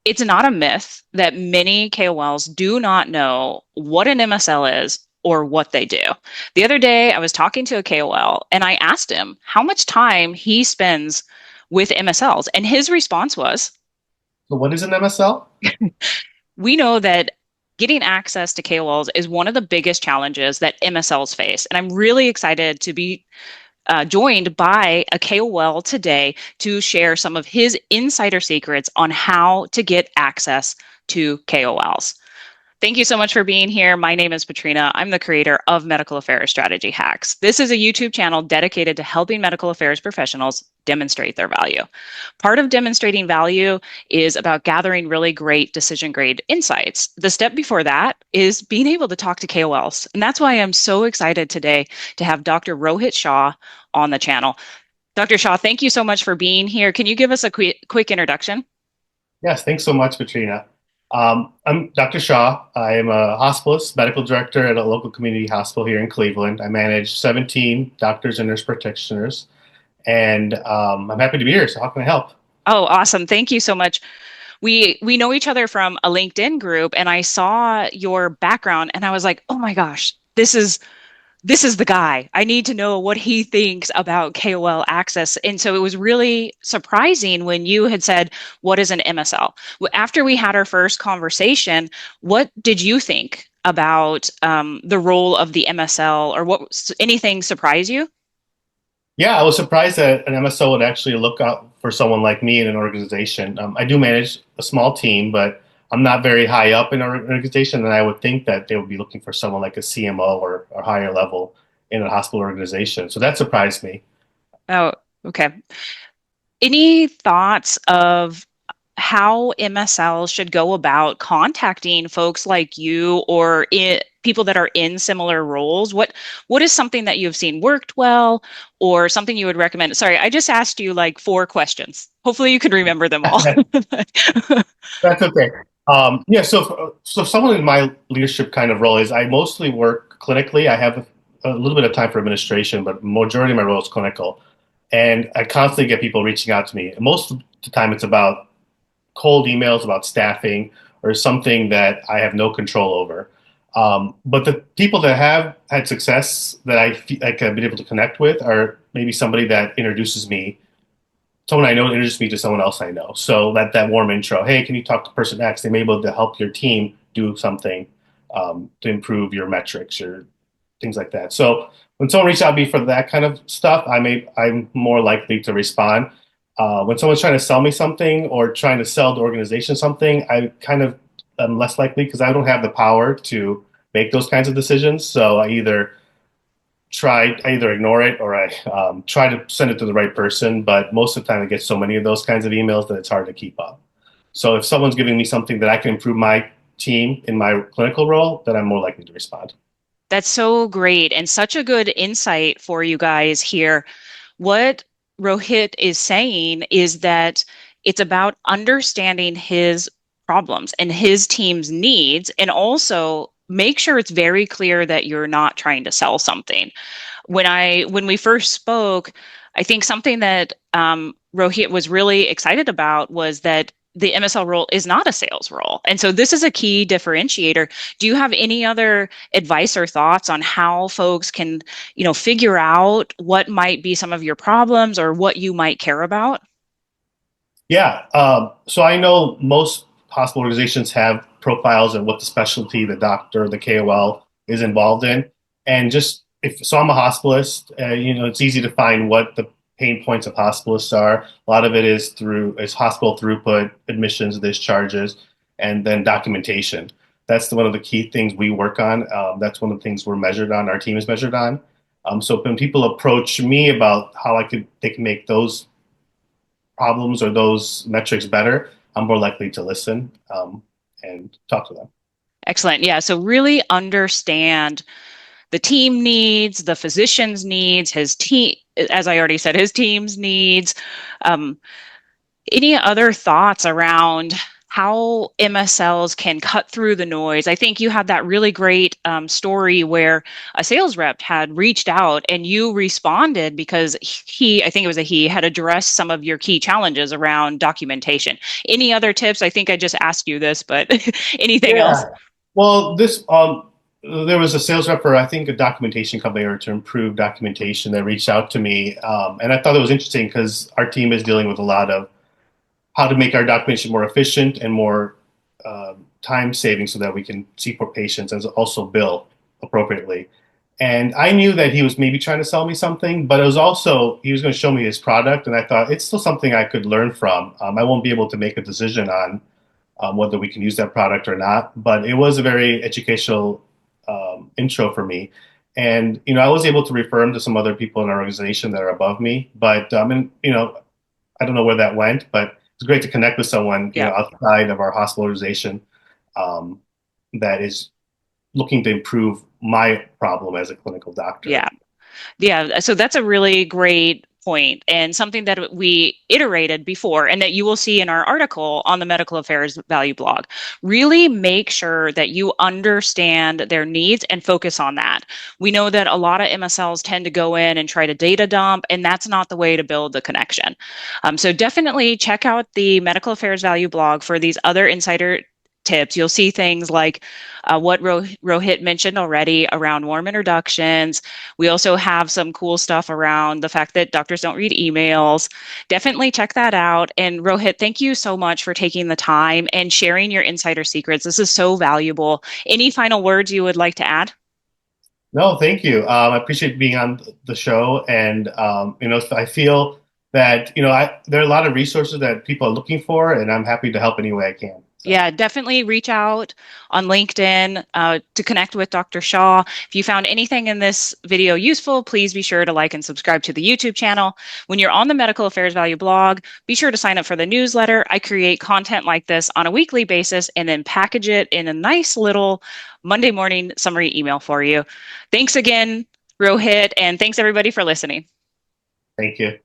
it's not a myth that many KOLs do not know what an MSL is or what they do. The other day, I was talking to a KOL and I asked him how much time he spends with MSLs. And his response was, So what is an MSL? we know that getting access to KOLs is one of the biggest challenges that MSLs face. And I'm really excited to be joined by a KOL today to share some of his insider secrets on how to get access to KOLs. Thank you so much for being here. My name is Patrina. I'm the creator of Medical Affairs Strategy Hacks. This is a YouTube channel dedicated to helping medical affairs professionals demonstrate their value. Part of demonstrating value is about gathering really great decision grade insights. The step before that is being able to talk to KOLs. And that's why I'm so excited today to have Dr. Rohit Shah on the channel. Dr. Shah, thank you so much for being here. Can you give us a quick introduction? Yes, thanks so much, Katrina. I'm Dr. Shah. I am a hospitalist, medical director at a local community hospital here in Cleveland. I manage 17 doctors and nurse practitioners, and I'm happy to be here. So, how can I help? Oh, awesome. Thank you so much. We know each other from a LinkedIn group and I saw your background and I was like, "Oh my gosh, this is the guy. I need to know what he thinks about KOL access." And so it was really surprising when you had said, "What is an MSL?" After we had our first conversation, what did you think about the role of the MSL, or anything surprise you? Yeah, I was surprised that an MSO would actually look out for someone like me in an organization. I do manage a small team, but I'm not very high up in our organization, and I would think that they would be looking for someone like a CMO or higher level in a hospital organization. So that surprised me. Oh, okay. Any thoughts of how MSLs should go about contacting folks like you or people that are in similar roles? What is something that you've seen worked well, or something you would recommend? Sorry, I just asked you like four questions. Hopefully you can remember them all. That's okay. Yeah, so someone in my leadership kind of role is I mostly work clinically. I have a little bit of time for administration, but majority of my role is clinical. And I constantly get people reaching out to me. Most of the time, it's about cold emails about staffing or something that I have no control over. But the people that have had success that like I've been able to connect with are maybe somebody that introduces me, someone I know introduced me to someone else I know. So that warm intro, hey, can you talk to person X? They may be able to help your team do something to improve your metrics or things like that. So when someone reaches out to me for that kind of stuff, I'm more likely to respond. When someone's trying to sell me something or trying to sell the organization something, I kind of am less likely because I don't have the power to make those kinds of decisions. So I either ignore it or I try to send it to the right person. But most of the time, I get so many of those kinds of emails that it's hard to keep up. So if someone's giving me something that I can improve my team in my clinical role, then I'm more likely to respond. That's so great and such a good insight for you guys here. What Rohit is saying is that it's about understanding his problems and his team's needs, and also make sure it's very clear that you're not trying to sell something. When we first spoke, I think something that Rohit was really excited about was that the MSL role is not a sales role. And so this is a key differentiator. Do you have any other advice or thoughts on how folks can, figure out what might be some of your problems or what you might care about? Yeah. So I know most hospital organizations have profiles of what the specialty, the doctor, the KOL is involved in. And just if so, I'm a hospitalist. It's easy to find what the pain points of hospitalists are. A lot of it is hospital throughput, admissions, discharges, and then documentation. That's one of the key things we work on. That's one of the things we're measured on. Our team is measured on. So when people approach me about how they can make those problems or those metrics better, I'm more likely to listen and talk to them. Excellent. Yeah. So really understand the team needs, the physician's needs, his team, as I already said, his team's needs. Um, any other thoughts around how MSLs can cut through the noise. I think you had that really great story where a sales rep had reached out and you responded because I think it was a he, had addressed some of your key challenges around documentation. Any other tips? I think I just asked you this, but anything else? Yeah. Well, there was a sales rep for I think a documentation company or to improve documentation that reached out to me, and I thought it was interesting because our team is dealing with a lot of how to make our documentation more efficient and more time saving so that we can see for patients and also bill appropriately. And I knew that he was maybe trying to sell me something, but it was also he was going to show me his product, and I thought it's still something I could learn from. I won't be able to make a decision on whether we can use that product or not, but it was a very educational intro for me. And I was able to refer him to some other people in our organization that are above me, but and I don't know where that went, but it's great to connect with someone, Yeah. outside of our hospital organization, um, that is looking to improve my problem as a clinical doctor. Yeah. Yeah, so that's a really great point and something that we iterated before and that you will see in our article on the Medical Affairs Value blog. Really make sure that you understand their needs and focus on that. We know that a lot of MSLs tend to go in and try to data dump, and that's not the way to build the connection. So definitely check out the Medical Affairs Value blog for these other insider tips. You'll see things like what Rohit mentioned already around warm introductions. We also have some cool stuff around the fact that doctors don't read emails. Definitely check that out. And Rohit, thank you so much for taking the time and sharing your insider secrets. This is so valuable. Any final words you would like to add? No, thank you. I appreciate being on the show, and I feel that there are a lot of resources that people are looking for, and I'm happy to help any way I can. So, Yeah, definitely reach out on LinkedIn to connect with Dr. Shah. If you found anything in this video useful, please be sure to like and subscribe to the YouTube channel. When you're on the Medical Affairs Value blog, be sure to sign up for the newsletter. I create content like this on a weekly basis and then package it in a nice little Monday morning summary email for you. Thanks again, Rohit, and thanks everybody for listening. thank you.